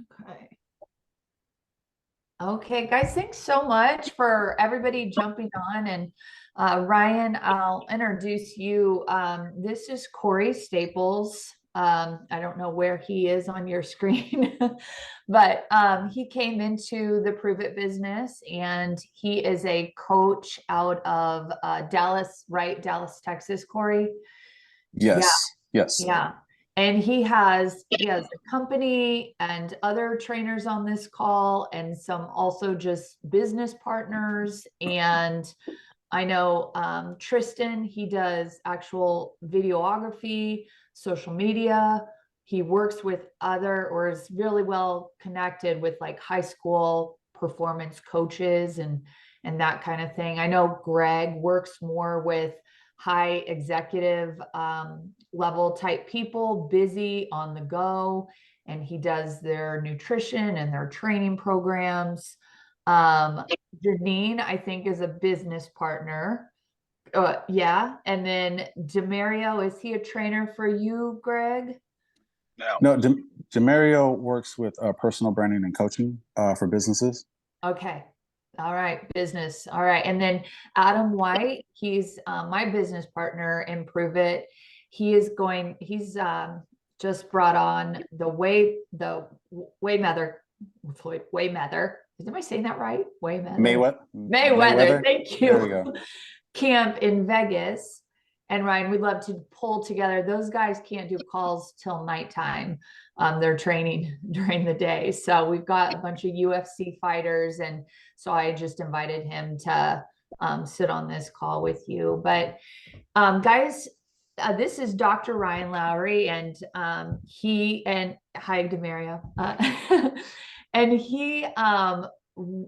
Okay. Okay, guys, thanks so much for everybody jumping on. And Ryan, I'll introduce you. This is Corey Staples. I don't know where he is on your screen, but he came into the Prove It business and he is a coach out of Dallas, right? Dallas, Texas, Corey. Yeah. Yes, yes. Yeah. And he has a company and other trainers on this call and some also just business partners. And I know Tristan, he does actual videography, social media. He works with other or is really well connected with like high school performance coaches and that kind of thing. I know Greg works more with high executive level type people, busy on the go, and he does their nutrition and their training programs. Um, Janine, I think, is a business partner. Yeah. And then Demario, is he a trainer for you, Greg? No, Demario works with personal branding and coaching for businesses. Okay. All right. Business. All right. And then Adam White, he's my business partner in Prove It. He's just brought on the Waymather, Waymather. Am I saying that right? Waymather. Mayweather. Mayweather. Thank There we you. go. Camp in Vegas. And Ryan, we'd love to pull together. Those guys can't do calls till nighttime. They're training during the day. So we've got a bunch of UFC fighters. And so I just invited him to sit on this call with you. But guys, this is Dr. Ryan Lowry, and hi, Demaria. And he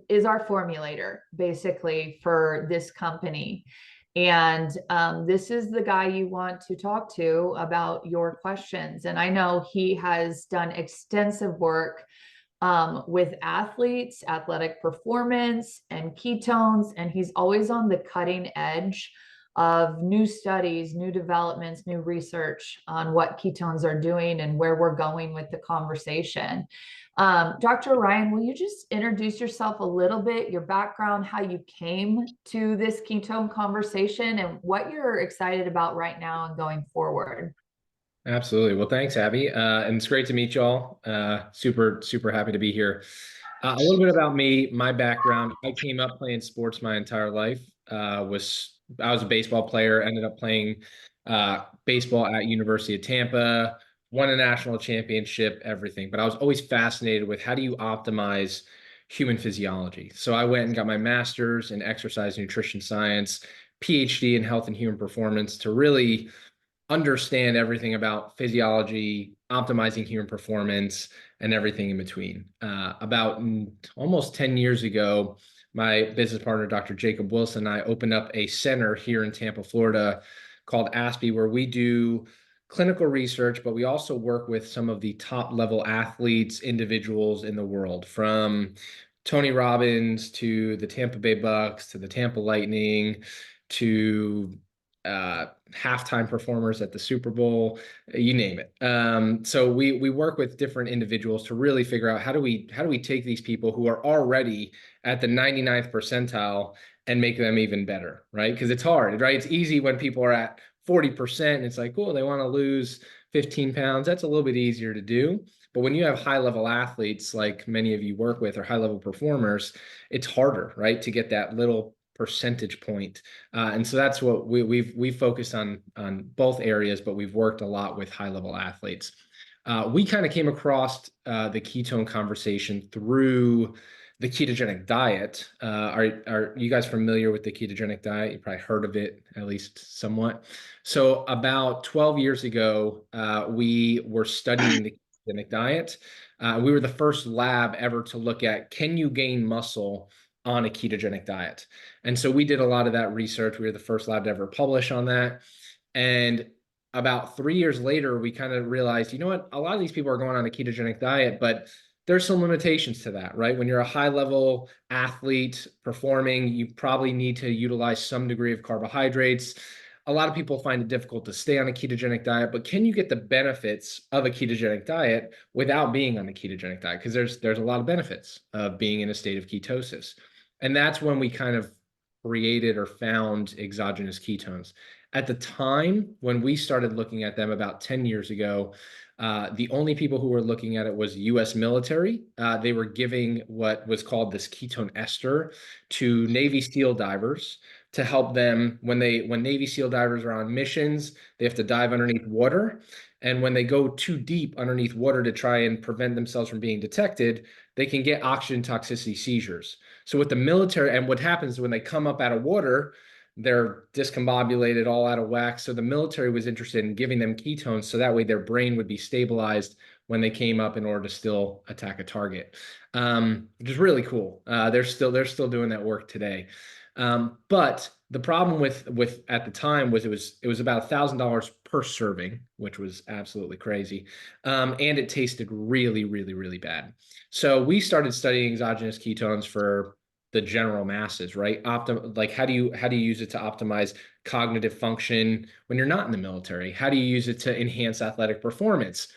is our formulator basically for this company. And this is the guy you want to talk to about your questions. And I know he has done extensive work with athletes, athletic performance, and ketones. And he's always on the cutting edge of new studies, new developments, new research on what ketones are doing and where we're going with the conversation. Dr. Ryan, will you just introduce yourself a little bit, your background, how you came to this ketone conversation, and what you're excited about right now and going forward? Absolutely. Well, thanks, Abby. And it's great to meet y'all. Super happy to be here. A little bit about me, my background. I came up playing sports my entire life. I was a baseball player, ended up playing baseball at University of Tampa, won a national championship, everything. But I was always fascinated with how do you optimize human physiology. So I went and got my master's in exercise nutrition science, PhD in health and human performance to really understand everything about physiology, optimizing human performance, and everything in between. About almost 10 years ago, my business partner, Dr. Jacob Wilson, and I opened up a center here in Tampa, Florida called ASPE, where we do clinical research, but we also work with some of the top level athletes, individuals in the world, from Tony Robbins to the Tampa Bay Bucks to the Tampa Lightning to halftime performers at the Super Bowl, you name it. So we work with different individuals to really figure out how do we take these people who are already at the 99th percentile and make them even better, right? Because it's hard, right? It's easy when people are at 40% and it's like, oh, they want to lose 15 pounds. That's a little bit easier to do. But when you have high level athletes like many of you work with or high level performers, it's harder, right? To get that little percentage point. And so that's what we've focused on both areas, but we've worked a lot with high level athletes. We kind of came across the ketone conversation through the ketogenic diet. Are you guys familiar with the ketogenic diet? You probably heard of it, at least somewhat. So about 12 years ago, we were studying the ketogenic diet. We were the first lab ever to look at, can you gain muscle on a ketogenic diet? And so we did a lot of that research. We were the first lab to ever publish on that. And about 3 years later, we kind of realized, you know what, a lot of these people are going on a ketogenic diet, but there's some limitations to that, right? When you're a high level athlete performing, you probably need to utilize some degree of carbohydrates. a lot of people find it difficult to stay on a ketogenic diet, but can you get the benefits of a ketogenic diet without being on a ketogenic diet? Because there's a lot of benefits of being in a state of ketosis. And that's when we kind of created or found exogenous ketones. At the time when we started looking at them about 10 years ago, the only people who were looking at it was U.S. military. They were giving what was called this ketone ester to Navy SEAL divers to help them when Navy SEAL divers are on missions, they have to dive underneath water. And when they go too deep underneath water to try and prevent themselves from being detected, they can get oxygen toxicity seizures. So with the military, and what happens when they come up out of water, they're discombobulated, all out of whack. So the military was interested in giving them ketones so that way their brain would be stabilized when they came up in order to still attack a target, which is really cool. They're still doing that work today. But the problem with at the time was it was about $1,000 per serving, which was absolutely crazy, and it tasted really, really, really bad. So we started studying exogenous ketones for the general masses, right? Like how do you use it to optimize cognitive function when you're not in the military? How do you use it to enhance athletic performance?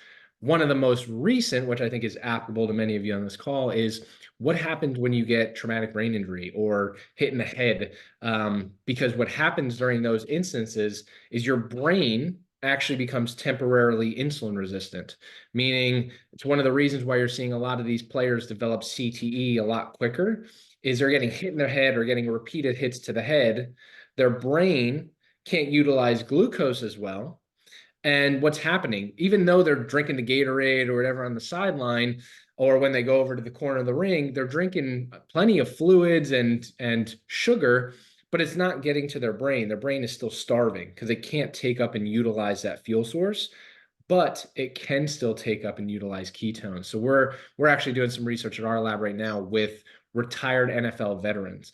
One of the most recent, which I think is applicable to many of you on this call, is what happens when you get traumatic brain injury or hit in the head? Because what happens during those instances is your brain actually becomes temporarily insulin resistant, meaning it's one of the reasons why you're seeing a lot of these players develop CTE a lot quicker, is they're getting hit in their head or getting repeated hits to the head. Their brain can't utilize glucose as well. And what's happening, even though they're drinking the Gatorade or whatever on the sideline, or when they go over to the corner of the ring, they're drinking plenty of fluids and sugar, but it's not getting to their brain. Their brain is still starving because it can't take up and utilize that fuel source, but it can still take up and utilize ketones. So we're actually doing some research in our lab right now with retired NFL veterans.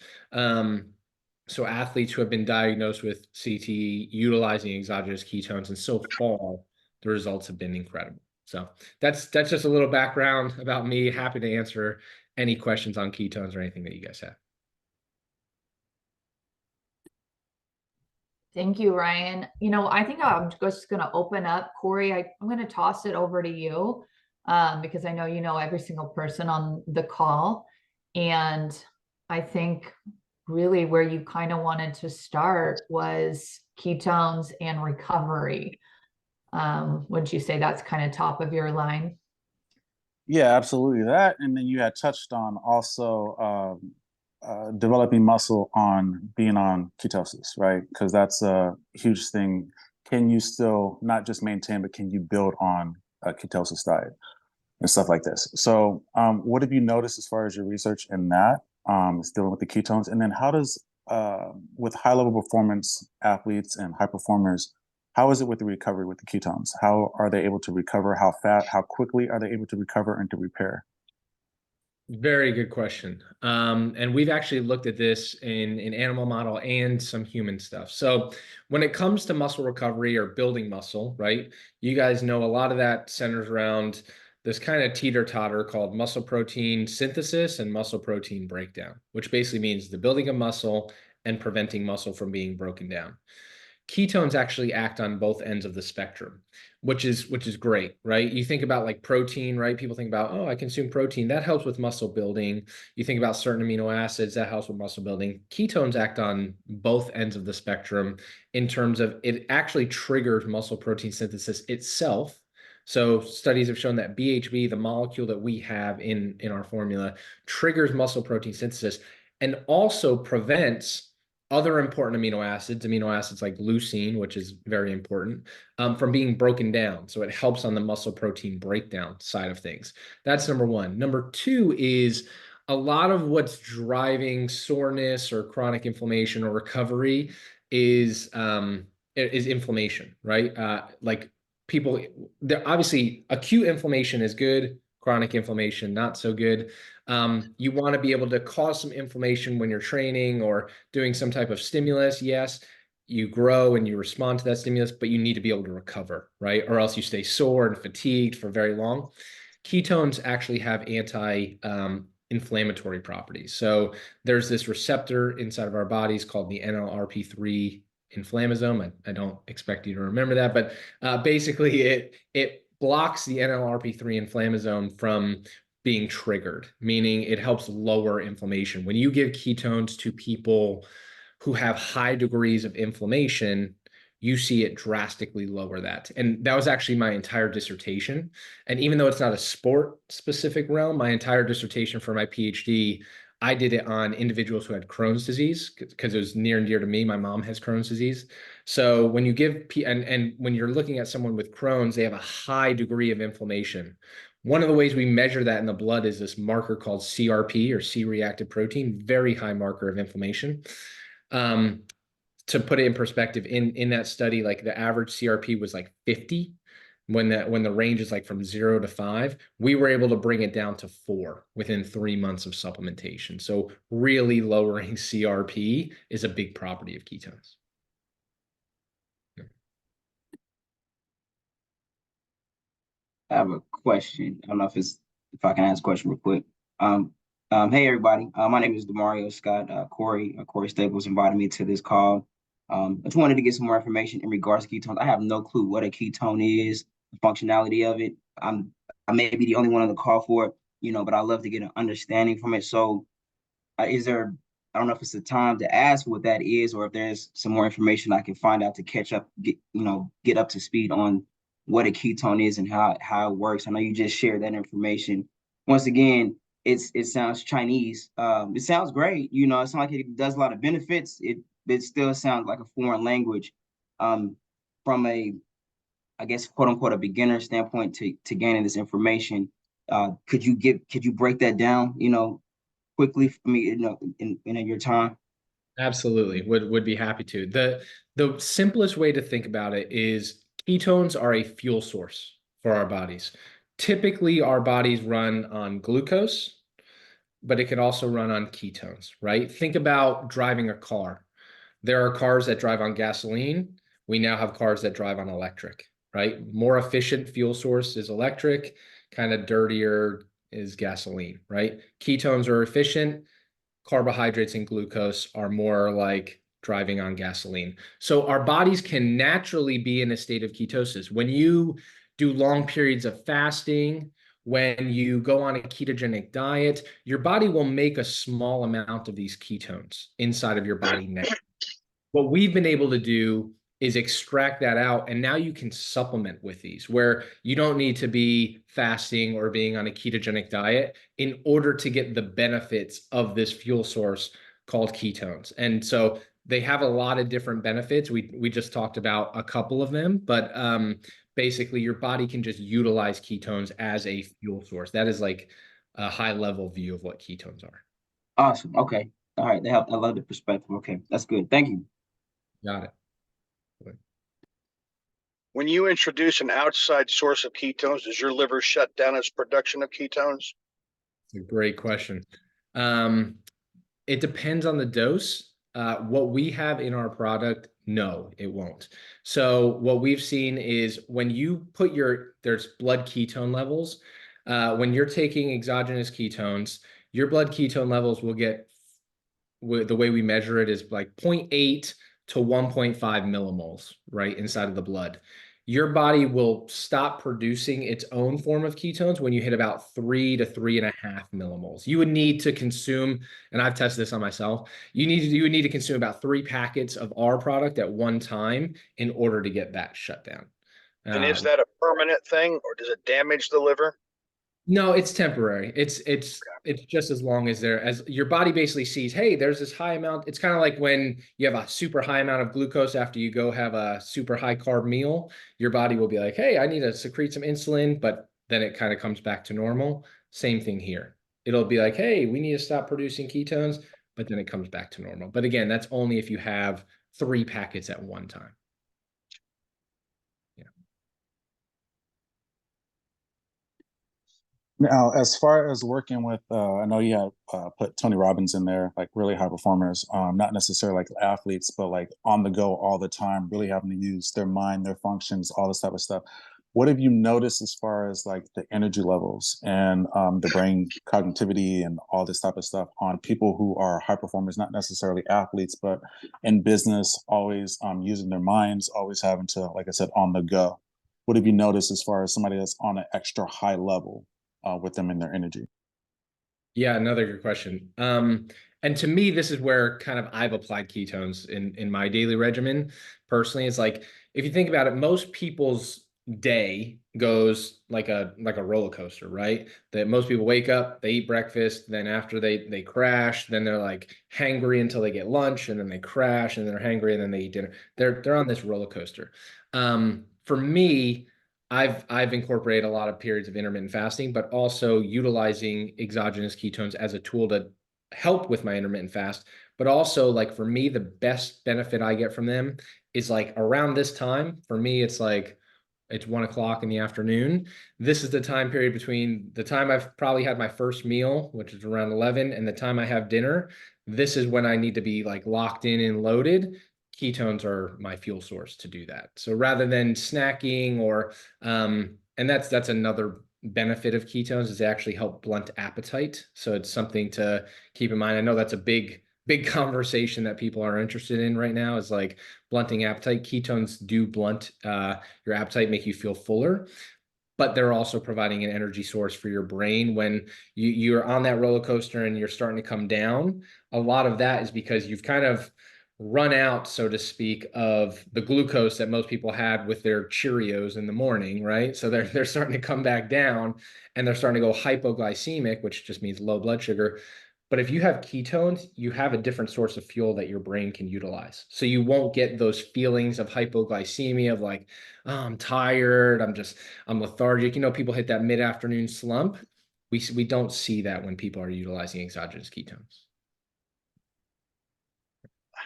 So athletes who have been diagnosed with CTE utilizing exogenous ketones, and so far the results have been incredible. So that's just a little background about me. Happy to answer any questions on ketones or anything that you guys have. Thank you, Ryan. I think I'm just going to open up. Corey, I'm going to toss it over to you because I know you know every single person on the call. And I think really where you kind of wanted to start was ketones and recovery. Wouldn't you say that's kind of top of your line? Yeah, absolutely. That, and then you had touched on also developing muscle on being on ketosis, right? Because that's a huge thing. Can you still not just maintain, but can you build on a ketosis diet and stuff like this? So, what have you noticed as far as your research in that? It's dealing with the ketones, and then how does with high level performance athletes and high performers, how is it with the recovery with the ketones? How are they able to recover? How quickly are they able to recover and to repair? Very good question. And we've actually looked at this in animal model and some human stuff. So when it comes to muscle recovery or building muscle, right, you guys know a lot of that centers around this kind of teeter-totter called muscle protein synthesis and muscle protein breakdown, which basically means the building of muscle and preventing muscle from being broken down. Ketones actually act on both ends of the spectrum, which is great, right? You think about like protein, right? People think about, oh, I consume protein. That helps with muscle building. You think about certain amino acids, that helps with muscle building. Ketones act on both ends of the spectrum in terms of it actually triggers muscle protein synthesis itself. So studies have shown that BHB, the molecule that we have in our formula, triggers muscle protein synthesis and also prevents other important amino acids like leucine, which is very important, from being broken down. So it helps on the muscle protein breakdown side of things. That's number one. Number two is a lot of what's driving soreness or chronic inflammation or recovery is inflammation, right? Like people, obviously acute inflammation is good, chronic inflammation not so good. You want to be able to cause some inflammation when you're training or doing some type of stimulus. Yes, you grow and you respond to that stimulus, but you need to be able to recover, right? Or else you stay sore and fatigued for very long. Ketones actually have anti-inflammatory properties. So there's this receptor inside of our bodies called the NLRP3 inflammasome. I don't expect you to remember that, but basically it blocks the NLRP3 inflammasome from being triggered, meaning it helps lower inflammation. When you give ketones to people who have high degrees of inflammation, you see it drastically lower that. And that was actually my entire dissertation. And even though it's not a sport specific realm, my entire dissertation for my PhD, I did it on individuals who had Crohn's disease because it was near and dear to me. My mom has Crohn's disease. So when you give, and when you're looking at someone with Crohn's, they have a high degree of inflammation. One of the ways we measure that in the blood is this marker called CRP, or C-reactive protein, very high marker of inflammation. To put it in perspective, in that study, like the average CRP was like 50. When the range is like from 0 to 5, we were able to bring it down to 4 within 3 months of supplementation. So really lowering CRP is a big property of ketones. I have a question. I don't know if I can ask a question real quick. Hey everybody. My name is Demario Scott. Corey Staples invited me to this call. I just wanted to get some more information in regards to ketones. I have no clue what a ketone is, the functionality of it. I may be the only one on the call for it, but I love to get an understanding from it. So, is there? I don't know if it's the time to ask what that is, or if there's some more information I can find out to catch up, get up to speed on what a ketone is and how it works. I know you just shared that information. Once again, it sounds Chinese. It sounds great. It sounds like it does a lot of benefits. It still sounds like a foreign language. From a, I guess, quote unquote, a beginner standpoint to gaining this information, could you break that down, quickly for me, in your time? Absolutely, would be happy to. The simplest way to think about it is ketones are a fuel source for our bodies. Typically, our bodies run on glucose, but it can also run on ketones, right? Think about driving a car. There are cars that drive on gasoline. We now have cars that drive on electric, right? More efficient fuel source is electric, kind of dirtier is gasoline, right? Ketones are efficient. Carbohydrates and glucose are more like driving on gasoline. So our bodies can naturally be in a state of ketosis. When you do long periods of fasting, when you go on a ketogenic diet, your body will make a small amount of these ketones inside of your body now. What we've been able to do is extract that out, and now you can supplement with these, where you don't need to be fasting or being on a ketogenic diet in order to get the benefits of this fuel source called ketones. And so they have a lot of different benefits. We just talked about a couple of them, but basically your body can just utilize ketones as a fuel source. That is like a high level view of what ketones are. Awesome. Okay. All right. I love the perspective. Okay, that's good. Thank you. Got it. When you introduce an outside source of ketones, does your liver shut down its production of ketones? It's a great question. It depends on the dose. What we have in our product, no, it won't. So what we've seen is when you put there's blood ketone levels. When you're taking exogenous ketones, your blood ketone levels will get, the way we measure it is like 0.8 to 1.5 millimoles, right, inside of the blood. Your body will stop producing its own form of ketones when you hit about 3 to 3.5 millimoles. You would need to consume, and I've tested this on myself, you would need to consume about 3 packets of our product at one time in order to get that shut down. And is that a permanent thing, or does it damage the liver? No, it's temporary. It's just as long as as your body basically sees, hey, there's this high amount. It's kind of like when you have a super high amount of glucose after you go have a super high carb meal, your body will be like, hey, I need to secrete some insulin, but then it kind of comes back to normal. Same thing here. It'll be like, hey, we need to stop producing ketones, but then it comes back to normal. But again, that's only if you have 3 packets at one time. Now, as far as working with, I know you have put Tony Robbins in there, like really high performers, not necessarily like athletes, but like on the go all the time, really having to use their mind, their functions, all this type of stuff. what have you noticed as far as like the energy levels and the brain cognitivity and all this type of stuff on people who are high performers, not necessarily athletes, but in business, always using their minds, always having to, like I said, on the go? What have you noticed as far as somebody that's on an extra high level with them in their energy? Yeah, another good question. And to me, this is where kind of I've applied ketones in my daily regimen. Personally, it's like if you think about it, most people's day goes like a roller coaster, right? That most people wake up, they eat breakfast, then after they crash, then they're like hangry until they get lunch, and then they crash, and then they're hangry, and then they eat dinner. They're on this roller coaster. For me, I've incorporated a lot of periods of intermittent fasting, but also utilizing exogenous ketones as a tool to help with my intermittent fast. But also, like for me, the best benefit I get from them is like around this time. For me, it's like it's 1 o'clock in the afternoon. This is the time period between the time I've probably had my first meal, which is around 11, and the time I have dinner. This is when I need to be like locked in and loaded. Ketones are my fuel source to do that. So rather than snacking or and that's another benefit of ketones is they actually help blunt appetite. So it's something to keep in mind. I know that's a big conversation that people are interested in right now is like blunting appetite. Ketones do blunt your appetite, make you feel fuller, but they're also providing an energy source for your brain when you're on that roller coaster and you're starting to come down. A lot of that is because you've kind of run out, so to speak, of the glucose that most people had with their Cheerios in the morning, right? So they're starting to come back down and they're starting to go hypoglycemic, which just means low blood sugar. But if you have ketones, you have a different source of fuel that your brain can utilize. So you won't get those feelings of hypoglycemia of like, oh, I'm tired, I'm lethargic. You know, people hit that mid-afternoon slump. We don't see that when people are utilizing exogenous ketones.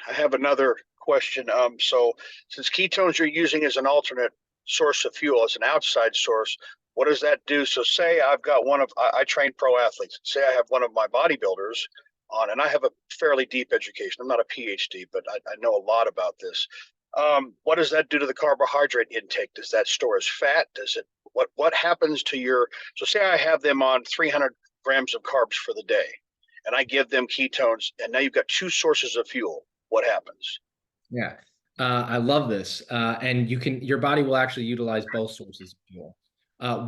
I have another question. So since ketones you're using as an alternate source of fuel, as an outside source, what does that do? So say I've got I train pro athletes. Say I have one of my bodybuilders on, and I have a fairly deep education. I'm not a PhD, but I know a lot about this. What does that do to the carbohydrate intake? Does that store as fat? Does it, what happens to your, so say I have them on 300 grams of carbs for the day, and I give them ketones, and now you've got two sources of fuel. What happens? Yeah, I love this. And your body will actually utilize both sources of fuel.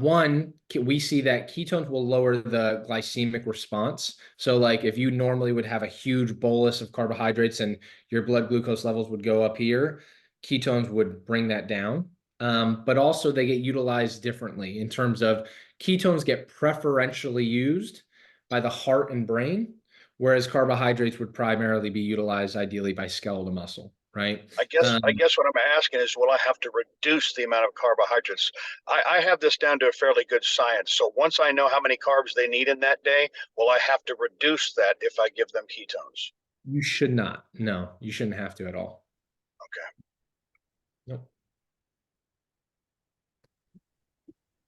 One, we see that ketones will lower the glycemic response. So like if you normally would have a huge bolus of carbohydrates and your blood glucose levels would go up here, ketones would bring that down. But also they get utilized differently in terms of ketones get preferentially used by the heart and brain, whereas carbohydrates would primarily be utilized ideally by skeletal muscle, right? I guess what I'm asking is, will I have to reduce the amount of carbohydrates? I have this down to a fairly good science. So once I know how many carbs they need in that day, will I have to reduce that if I give them ketones? You should not. No, you shouldn't have to at all. Okay. Nope.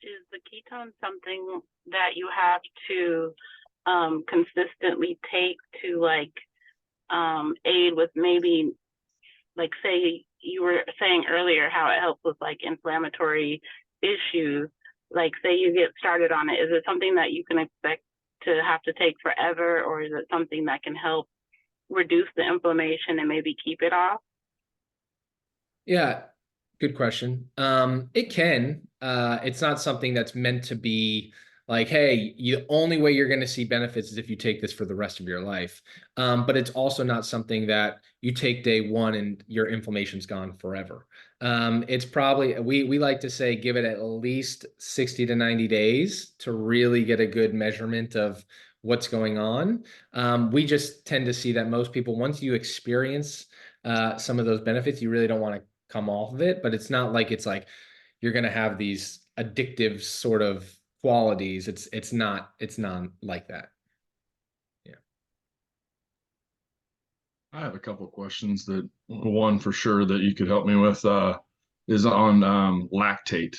Is the ketone something that you have to consistently take to like aid with maybe, like say you were saying earlier how it helps with like inflammatory issues, like say you get started on it, is it something that you can expect to have to take forever, or is it something that can help reduce the inflammation and maybe keep it off? Yeah, good question. It can. It's not something that's meant to be like, hey, the only way you're going to see benefits is if you take this for the rest of your life. But it's also not something that you take day one and your inflammation's gone forever. It's probably, we like to say, give it at least 60 to 90 days to really get a good measurement of what's going on. We just tend to see that most people, once you experience some of those benefits, you really don't want to come off of it, but it's not like you're going to have these addictive sort of qualities. It's not like that. Yeah. I have a couple of questions. That one for sure that you could help me with is on lactate.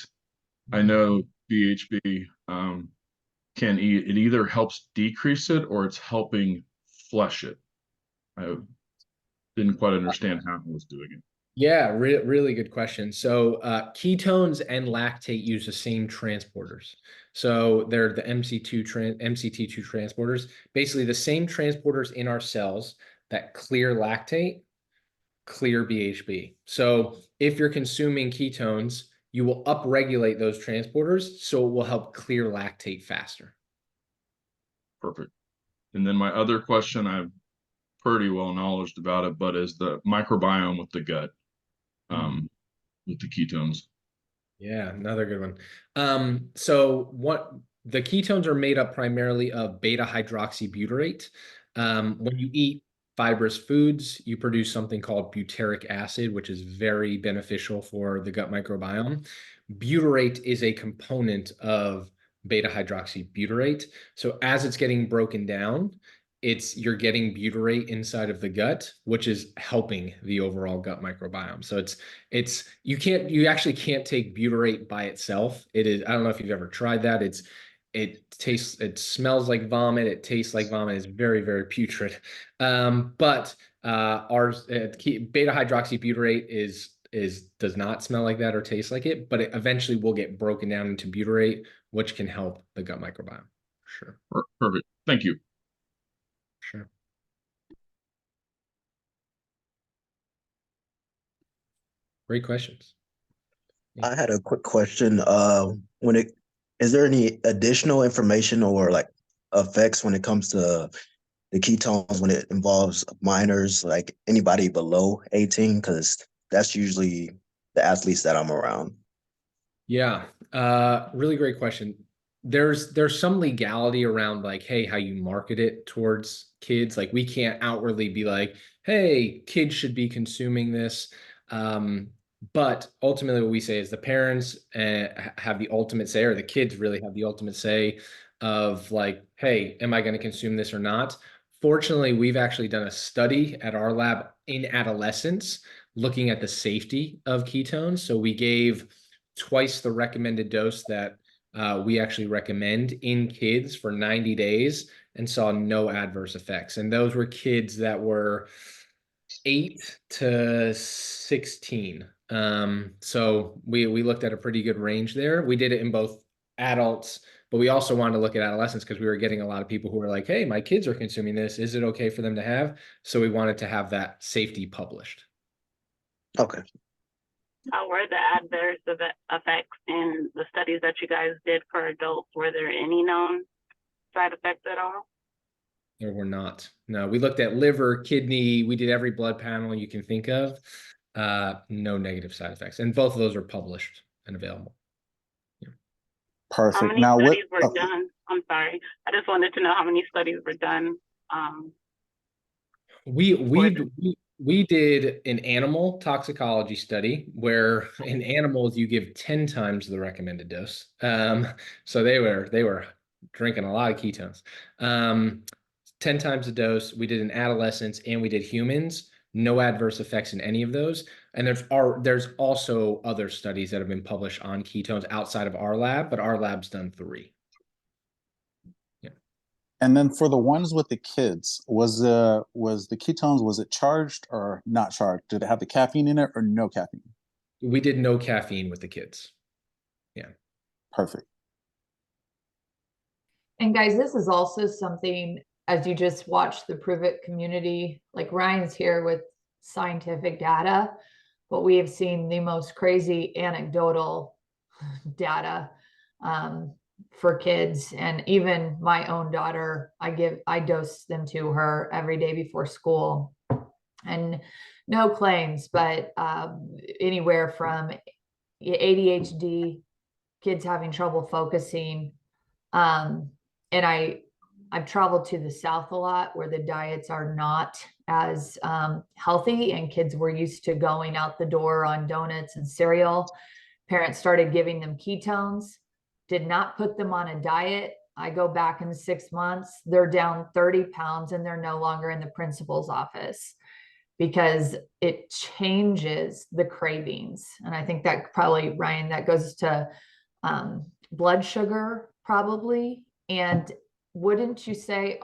I know BHB can it either helps decrease it or it's helping flush it. I didn't quite understand how it was doing it. Yeah, really good question. So ketones and lactate use the same transporters. So they're the MCT2 transporters, basically the same transporters in our cells that clear lactate, clear BHB. So if you're consuming ketones, you will upregulate those transporters, so it will help clear lactate faster. Perfect. And then my other question, I'm pretty well knowledgeable about it, but is the microbiome with the gut, with the ketones. Yeah, another good one. So what the ketones are made up primarily of beta hydroxybutyrate. When you eat fibrous foods, you produce something called butyric acid, which is very beneficial for the gut microbiome. Butyrate is a component of beta hydroxybutyrate. So as it's getting broken down, you're getting butyrate inside of the gut, which is helping the overall gut microbiome. So you actually can't take butyrate by itself. It is, I don't know if you've ever tried that. It smells like vomit. It tastes like vomit. It's very, very putrid. But ours, beta hydroxybutyrate does not smell like that or taste like it, but it eventually will get broken down into butyrate, which can help the gut microbiome. Sure. Perfect. Thank you. Sure. Great questions. I had a quick question. Is there any additional information or like effects when it comes to the ketones when it involves minors, like anybody below 18? Because that's usually the athletes that I'm around. Yeah, really great question. There's some legality around like, hey, how you market it towards kids. Like we can't outwardly be like, hey, kids should be consuming this. But ultimately what we say is the parents have the ultimate say, or the kids really have the ultimate say of like, hey, am I going to consume this or not? Fortunately, we've actually done a study at our lab in adolescents looking at the safety of ketones. So we gave twice the recommended dose that we actually recommend in kids for 90 days and saw no adverse effects. And those were kids that were 8 to 16. So we looked at a pretty good range there. We did it in both adults, but we also wanted to look at adolescents because we were getting a lot of people who were like, hey, my kids are consuming this. Is it okay for them to have? So we wanted to have that safety published. Okay. How were the adverse effects in the studies that you guys did for adults? Were there any known side effects at all? There were not. No, we looked at liver, kidney. We did every blood panel you can think of. No negative side effects. And both of those are published and available. Yeah. Perfect. How many Now, studies were done? I'm sorry. I just wanted to know how many studies were done. We did an animal toxicology study where in animals you give 10 times the recommended dose. So they were drinking a lot of ketones. 10 times the dose. We did in adolescents and we did humans. No adverse effects in any of those. And there's also other studies that have been published on ketones outside of our lab, but our lab's done 3. And then for the ones with the kids, was the ketones, was it charged or not charged? Did it have the caffeine in it or no caffeine? We did no caffeine with the kids. Yeah. Perfect. And guys, this is also something, as you just watch the Prove It community, like Ryan's here with scientific data, but we have seen the most crazy anecdotal data for kids. And even my own daughter, I dose them to her every day before school, and no claims, but anywhere from ADHD, kids having trouble focusing. And I've traveled to the South a lot where the diets are not as healthy, and kids were used to going out the door on donuts and cereal. Parents started giving them ketones, did not put them on a diet. I go back in 6 months, they're down 30 pounds and they're no longer in the principal's office because it changes the cravings. And I think that probably, Ryan, that goes to blood sugar probably. And wouldn't you say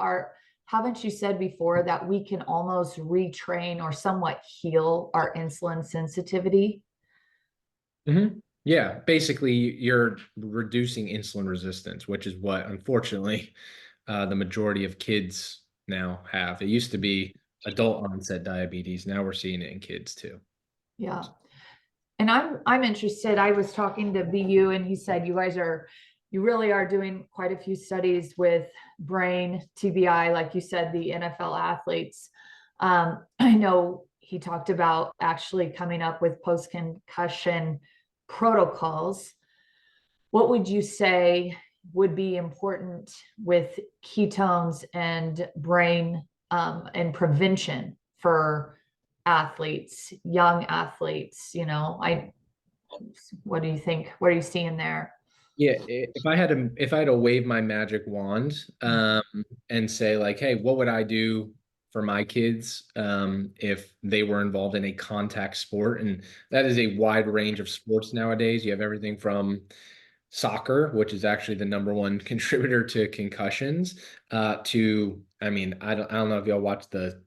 haven't you said before that we can almost retrain or somewhat heal our insulin sensitivity? Yeah, basically you're reducing insulin resistance, which is what unfortunately the majority of kids now have. It used to be adult onset diabetes. Now we're seeing it in kids too. Yeah. And I'm interested. I was talking to BU and he said you really are doing quite a few studies with brain TBI, like you said, the NFL athletes. I know he talked about actually coming up with post-concussion protocols. What would you say would be important with ketones and brain and prevention for athletes, young athletes? What do you think? What are you seeing there? Yeah, if I had to wave my magic wand and say like, hey, what would I do for my kids if they were involved in a contact sport? And that is a wide range of sports nowadays. You have everything from soccer, which is actually the #1 contributor to concussions, to, I mean, I don't know if y'all watch the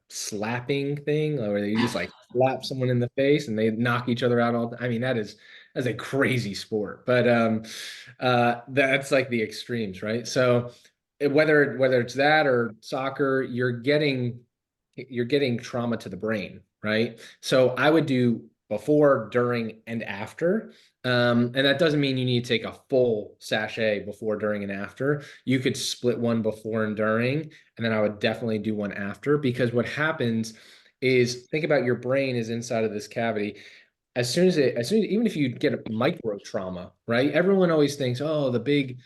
slapping thing where you just like slap someone in the face and they knock each other out all. I mean, that's a crazy sport, but that's like the extremes, right? So whether it's that or soccer, you're getting trauma to the brain, right? So I would do before, during, and after. And that doesn't mean you need to take a full sachet before, during, and after. You could split one before and during, and then I would definitely do one after, because what happens is, think about your brain is inside of this cavity. Even if you get a micro trauma, right? Everyone always thinks, oh, the big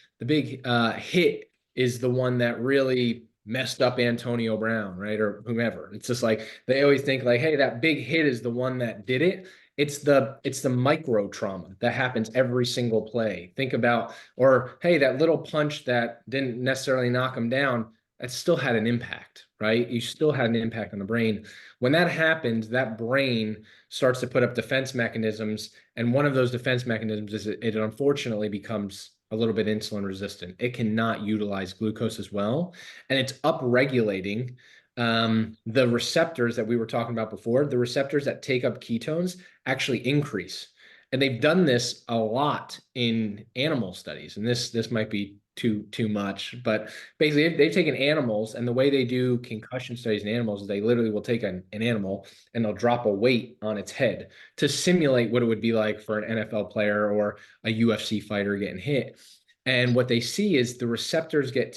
hit is the one that really messed up Antonio Brown, right? Or whomever. It's just like, they always think like, hey, that big hit is the one that did it. It's the micro trauma that happens every single play. Think about, or hey, that little punch that didn't necessarily knock him down, that still had an impact, right? You still had an impact on the brain. When that happens, that brain starts to put up defense mechanisms. And one of those defense mechanisms is it unfortunately becomes a little bit insulin resistant. It cannot utilize glucose as well. And it's upregulating the receptors that we were talking about before. The receptors that take up ketones actually increase. And they've done this a lot in animal studies. And this might be too much, but basically they've taken animals, and the way they do concussion studies in animals is they literally will take an animal and they'll drop a weight on its head to simulate what it would be like for an NFL player or a UFC fighter getting hit. And what they see is the receptors to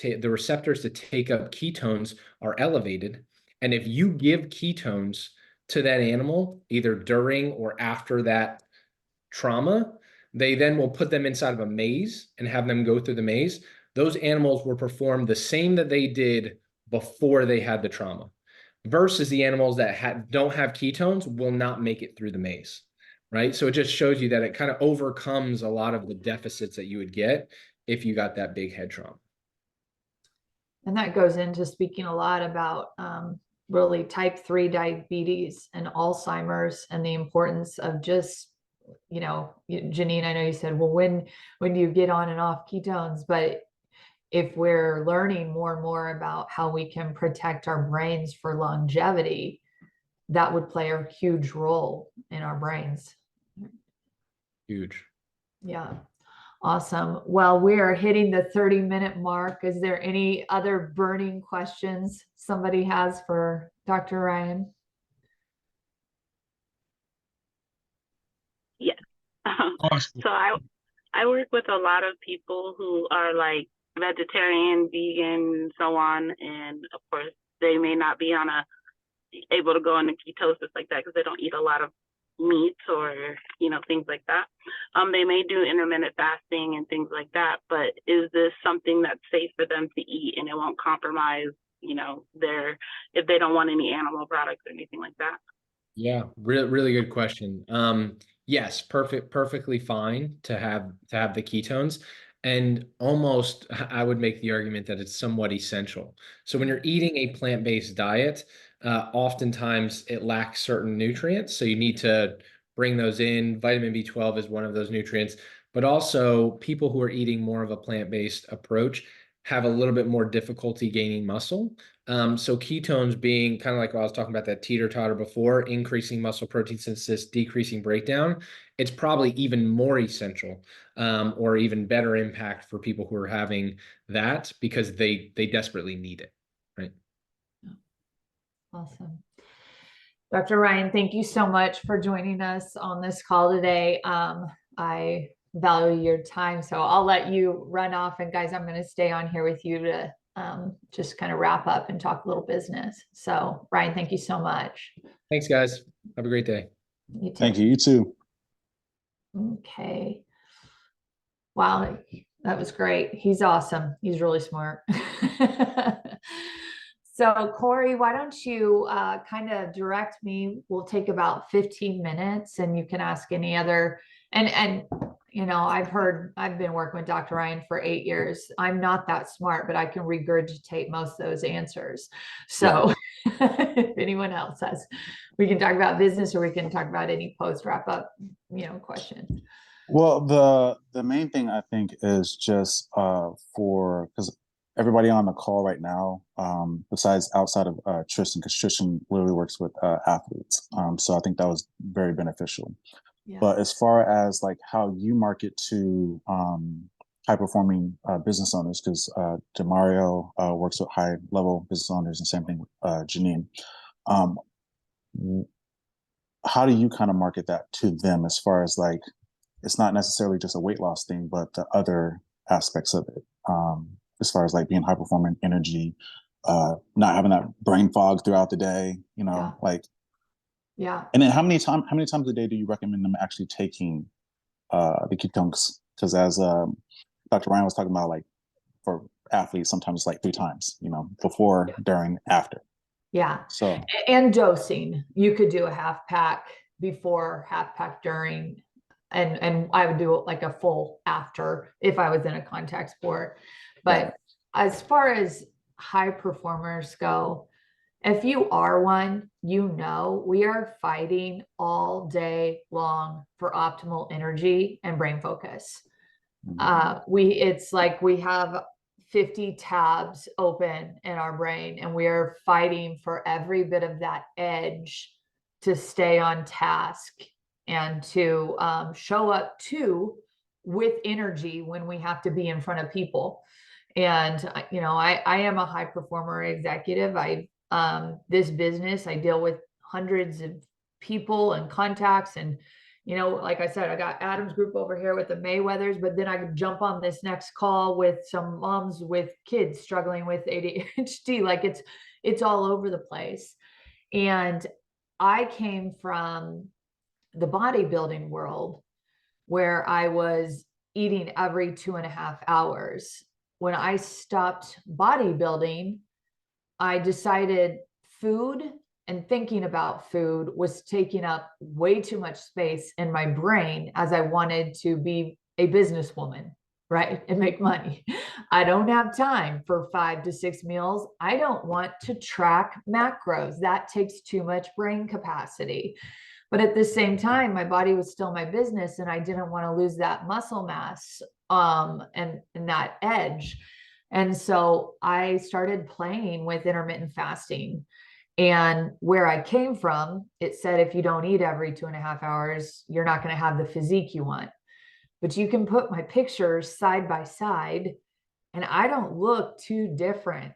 take up ketones are elevated. And if you give ketones to that animal, either during or after that trauma, they then will put them inside of a maze and have them go through the maze. Those animals will perform the same that they did before they had the trauma, versus the animals that don't have ketones will not make it through the maze, right? So it just shows you that it kind of overcomes a lot of the deficits that you would get if you got that big head trauma. And that goes into speaking a lot about really type 3 diabetes and Alzheimer's, and the importance of just, Janine, I know you said, well, when do you get on and off ketones? But if we're learning more and more about how we can protect our brains for longevity, that would play a huge role in our brains. Huge. Yeah. Awesome. Well, we are hitting the 30-minute mark. Is there any other burning questions somebody has for Dr. Ryan? Yes. Awesome. So I work with a lot of people who are like vegetarian, vegan, and so on. And of course, they may not be able to go into ketosis like that because they don't eat a lot of meats or, things like that. They may do intermittent fasting and things like that, but is this something that's safe for them to eat and it won't compromise, if they don't want any animal products or anything like that? Yeah, really good question. Yes, perfectly fine to have the ketones, and almost I would make the argument that it's somewhat essential. So when you're eating a plant-based diet, oftentimes it lacks certain nutrients, so you need to bring those in. Vitamin B12 is one of those nutrients, but also people who are eating more of a plant-based approach have a little bit more difficulty gaining muscle. So ketones being kind of like what I was talking about, that teeter-totter before, increasing muscle protein synthesis, decreasing breakdown, it's probably even more essential, or even better impact for people who are having that, because they desperately need it, right? Awesome. Dr. Ryan, thank you so much for joining us on this call today. I value your time, so I'll let you run off. And guys, I'm going to stay on here with you to just kind of wrap up and talk a little business. So Ryan, thank you so much. Thanks, guys. Have a great day. You too. Thank you. You too. Okay. Wow, that was great. He's awesome. He's really smart. So Corey, why don't you kind of direct me? We'll take about 15 minutes and you can ask any other, and you know, I've been working with Dr. Ryan for 8 years. I'm not that smart, but I can regurgitate most of those answers. So if anyone else has, we can talk about business or we can talk about any post wrap up, you know, question. Well, the main thing I think is just because everybody on the call right now, besides outside of Tristan, because Tristan literally works with athletes, so I think that was very beneficial. Yeah. But as far as like how you market to high performing business owners, because DeMario works with high level business owners, and same thing with Janine. How do you kind of market that to them, as far as like, it's not necessarily just a weight loss thing, but the other aspects of it, as far as like being high performing, energy, not having that brain fog throughout the day, you know, Yeah. like. Yeah. And then how many times a day do you recommend them actually taking the ketones? Because as Dr. Ryan was talking about, like for athletes, sometimes like 3 times, you know, before, during, after. Yeah. So, And dosing, you could do a half pack before, half pack during, and I would do it like a full after if I was in a contact sport. But as far as high performers go, if you are one, you know, we are fighting all day long for optimal energy and brain focus. It's like we have 50 tabs open in our brain and we are fighting for every bit of that edge to stay on task and to show up with energy when we have to be in front of people. And, you know, I am a high performer executive. This business, I deal with hundreds of people and contacts. And, you know, like I said, I got Adam's group over here with the Mayweathers, but then I could jump on this next call with some moms with kids struggling with ADHD. Like it's all over the place. And I came from the bodybuilding world where I was eating every 2.5 hours. When I stopped bodybuilding, I decided food and thinking about food was taking up way too much space in my brain, as I wanted to be a businesswoman, right? And make money. I don't have time for 5 to 6 meals. I don't want to track macros. That takes too much brain capacity. But at the same time, my body was still my business and I didn't want to lose that muscle mass and that edge. And so I started playing with intermittent fasting. And where I came from, it said, if you don't eat every 2.5 hours, you're not going to have the physique you want. But you can put my pictures side by side and I don't look too different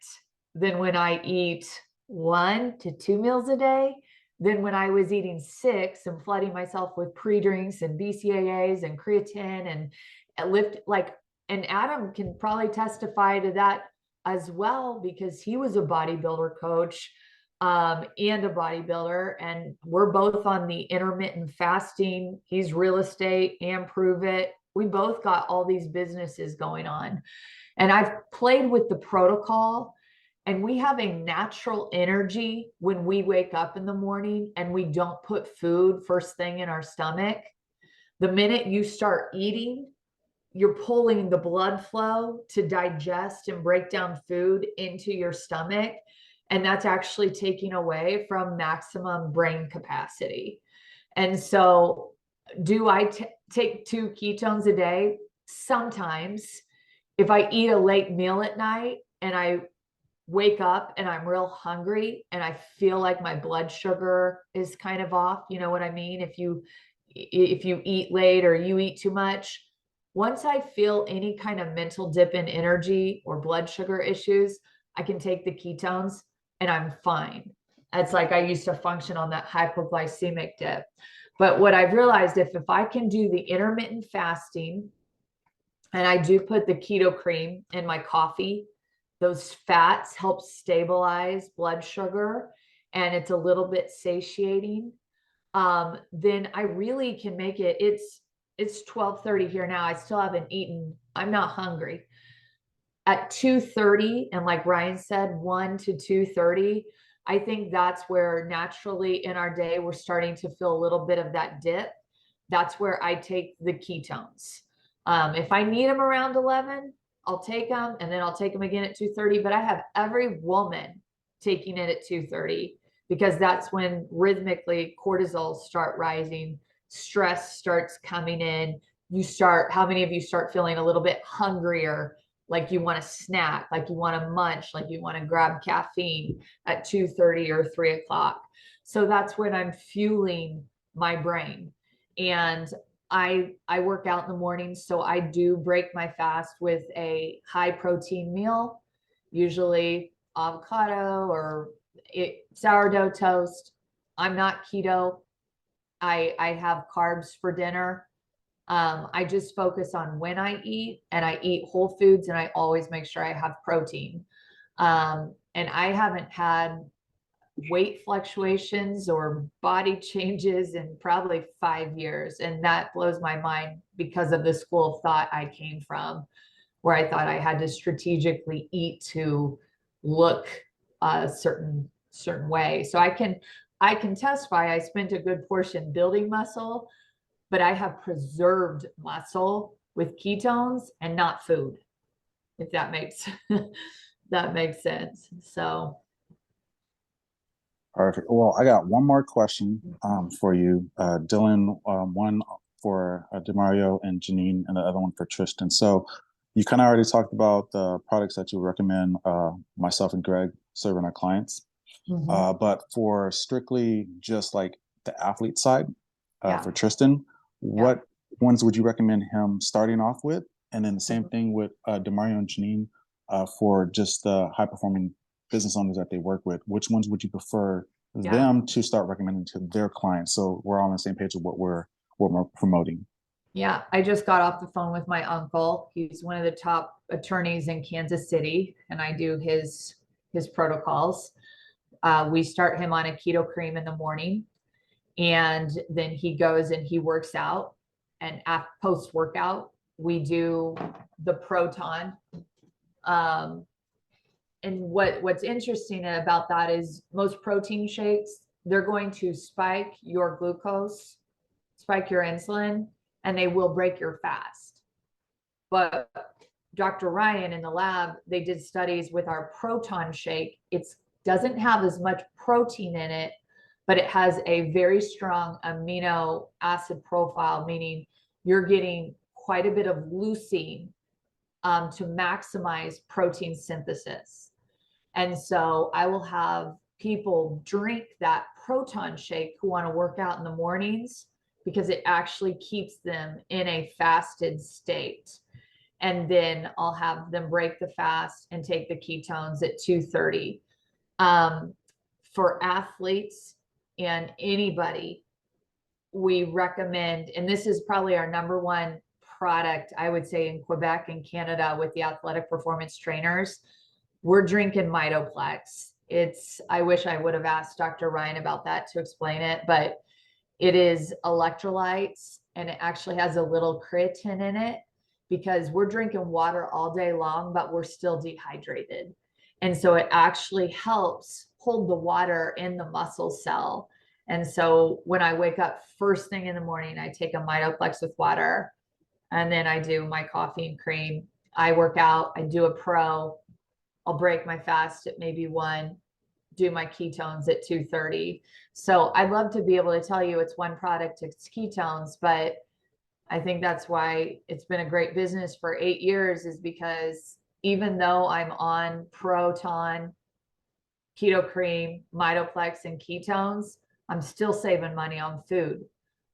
than when I eat 1 to 2 meals a day than when I was eating 6 and flooding myself with pre-drinks and BCAAs and creatine and lift like, and Adam can probably testify to that as well, because he was a bodybuilder coach and a bodybuilder, and we're both on the intermittent fasting. He's real estate and Prove It. We both got all these businesses going on, and I've played with the protocol. And we have a natural energy when we wake up in the morning and we don't put food first thing in our stomach. The minute you start eating, you're pulling the blood flow to digest and break down food into your stomach. And that's actually taking away from maximum brain capacity. And so do I take 2 ketones a day? Sometimes. if I eat a late meal at night and I wake up and I'm real hungry and I feel like my blood sugar is kind of off, you know what I mean? If you eat late or you eat too much, once I feel any kind of mental dip in energy or blood sugar issues, I can take the ketones and I'm fine. It's like I used to function on that hypoglycemic dip. But what I've realized, if I can do the intermittent fasting, and I do put the keto cream in my coffee, those fats help stabilize blood sugar and it's a little bit satiating. Then I really can make it. It's 12:30 here now. I still haven't eaten. I'm not hungry. At 2:30, and like Ryan said, 1 to 2:30, I think that's where naturally in our day we're starting to feel a little bit of that dip. That's where I take the ketones. If I need them around 11, I'll take them, and then I'll take them again at 2:30. But I have every woman taking it at 2:30 because that's when rhythmically cortisol start rising, stress starts coming in. How many of you start feeling a little bit hungrier, like you want to snack, like you want to munch, like you want to grab caffeine at 2:30 or 3 o'clock. So that's when I'm fueling my brain. And I work out in the morning, so I do break my fast with a high protein meal, usually avocado or sourdough toast. I'm not keto. I have carbs for dinner. I just focus on when I eat, and I eat whole foods, and I always make sure I have protein. And I haven't had weight fluctuations or body changes in probably 5 years. And that blows my mind because of the school of thought I came from, where I thought I had to strategically eat to look a certain way. So I can testify I spent a good portion building muscle, but I have preserved muscle with ketones and not food, if that makes that makes sense. So Perfect. Well, I got one more question for you, Dylan. One for DeMario and Janine, and the other one for Tristan. So you kind of already talked about the products that you recommend myself and Greg serving our clients. But for strictly just like the athlete side, for Tristan, what ones would you recommend him starting off with? And then the same thing with DeMario and Janine for just the high performing business owners that they work with. Which ones would you prefer them to start recommending to their clients, so we're all on the same page of what we're promoting? Yeah, I just got off the phone with my uncle. He's one of the top attorneys in Kansas City, and I do his protocols. We start him on a keto cream in the morning, and then he goes and he works out. And post workout, we do the Proton. And what's interesting about that is most protein shakes, they're going to spike your glucose, spike your insulin, and they will break your fast. But Dr. Ryan in the lab, they did studies with our Proton shake. It doesn't have as much protein in it, but it has a very strong amino acid profile, meaning you're getting quite a bit of leucine to maximize protein synthesis. And so I will have people drink that Proton shake who want to work out in the mornings because it actually keeps them in a fasted state. And then I'll have them break the fast and take the ketones at 2:30. For athletes and anybody, we recommend, and this is probably our number one product, I would say, in Quebec and Canada with the athletic performance trainers, we're drinking Mitoplex. I wish I would have asked Dr. Ryan about that to explain it, but it is electrolytes, and it actually has a little creatine in it because we're drinking water all day long, but we're still dehydrated. And so it actually helps hold the water in the muscle cell. And so when I wake up first thing in the morning, I take a Mitoplex with water, and then I do my coffee and cream. I work out, I do a pro, I'll break my fast at maybe 1, do my ketones at 2:30. So I'd love to be able to tell you it's one product, it's ketones, but I think that's why it's been a great business for 8 years, is because even though I'm on Proton, Keto Cream, Mitoplex, and ketones, I'm still saving money on food.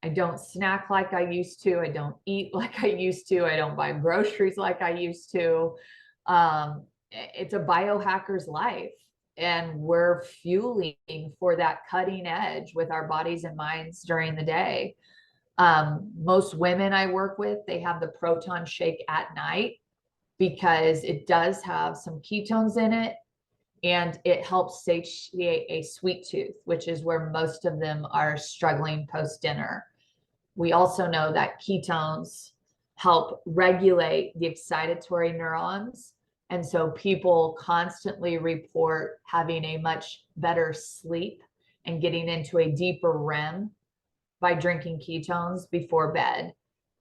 I don't snack like I used to. I don't eat like I used to. I don't buy groceries like I used to. It's a biohacker's life, and we're fueling for that cutting edge with our bodies and minds during the day. Most women I work with, they have the Proton shake at night because it does have some ketones in it, and it helps satiate a sweet tooth, which is where most of them are struggling post dinner. We also know that ketones help regulate the excitatory neurons. And so people constantly report having a much better sleep and getting into a deeper REM by drinking ketones before bed.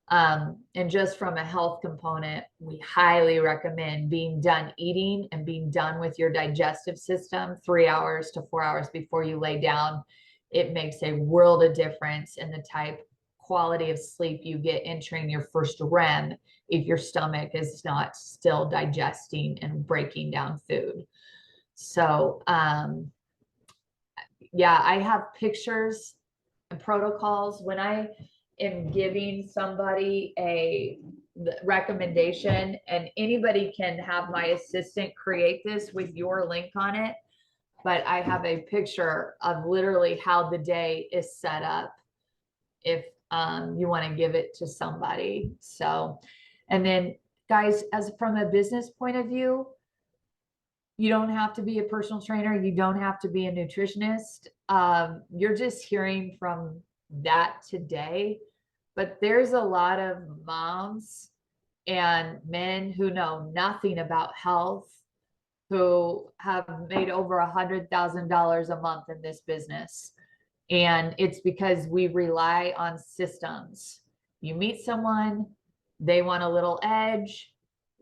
And just from a health component, we highly recommend being done eating and being done with your digestive system 3 hours to 4 hours before you lay down. It makes a world of difference in the type quality of sleep you get entering your first REM if your stomach is not still digesting and breaking down food. So yeah, I have pictures and protocols when I am giving somebody a recommendation, and anybody can have my assistant create this with your link on it. But I have a picture of literally how the day is set up if you want to give it to somebody. So, and then guys, as from a business point of view, you don't have to be a personal trainer. You don't have to be a nutritionist. You're just hearing from that today, but there's a lot of moms and men who know nothing about health, who have made over $100,000 a month in this business. And it's because we rely on systems. You meet someone, they want a little edge,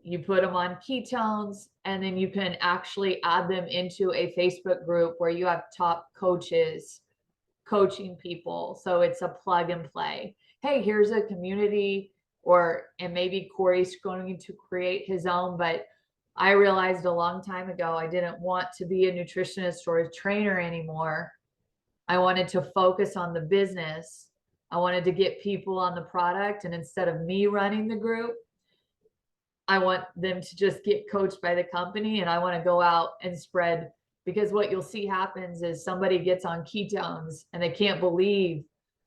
you put them on ketones, and then you can actually add them into a Facebook group where you have top coaches coaching people. So it's a plug and play. Hey, here's a community, and maybe Corey's going to create his own, but I realized a long time ago, I didn't want to be a nutritionist or a trainer anymore. I wanted to focus on the business. I wanted to get people on the product. And instead of me running the group, I want them to just get coached by the company. And I want to go out and spread, because what you'll see happens is somebody gets on ketones and they can't believe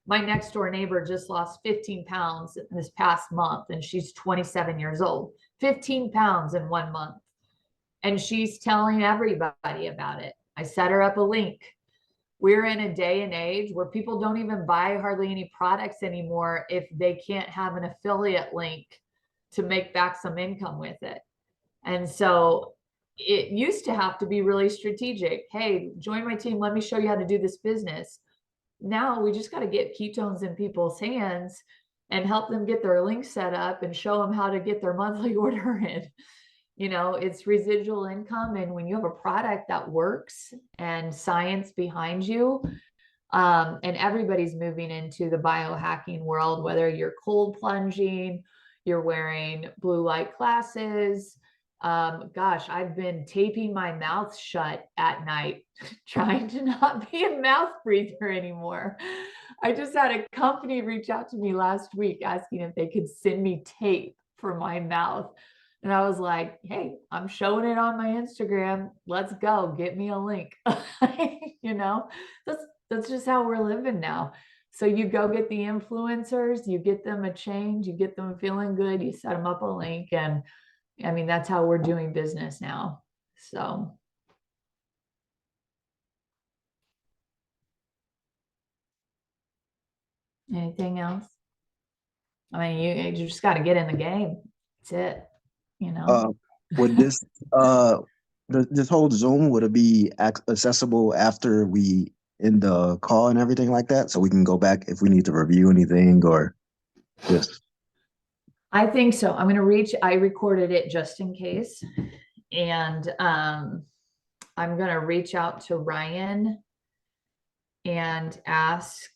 my next door neighbor just lost 15 pounds this past month. And she's 27 years old, 15 pounds in 1 month. And she's telling everybody about it. I set her up a link. We're in a day and age where people don't even buy hardly any products anymore if they can't have an affiliate link to make back some income with it. And so it used to have to be really strategic. Hey, join my team. Let me show you how to do this business. Now we just got to get ketones in people's hands and help them get their link set up and show them how to get their monthly order in. You know, it's residual income. And when you have a product that works and science behind you, and everybody's moving into the biohacking world, whether you're cold plunging, you're wearing blue light glasses. Gosh, I've been taping my mouth shut at night, trying to not be a mouth breather anymore. I just had a company reach out to me last week asking if they could send me tape for my mouth. And I was like, hey, I'm showing it on my Instagram. Let's go. Get me a link. You know, that's just how we're living now. So you go get the influencers, you get them a change, you get them feeling good, you set them up a link. And I mean, that's how we're doing business now. So. Anything else? I mean, you just got to get in the game. That's it. You know, Would this this whole Zoom, would it be accessible after we end the call and everything like that, so we can go back if we need to review anything or just? I think so. I'm going to I recorded it just in case. And I'm going to reach out to Ryan and ask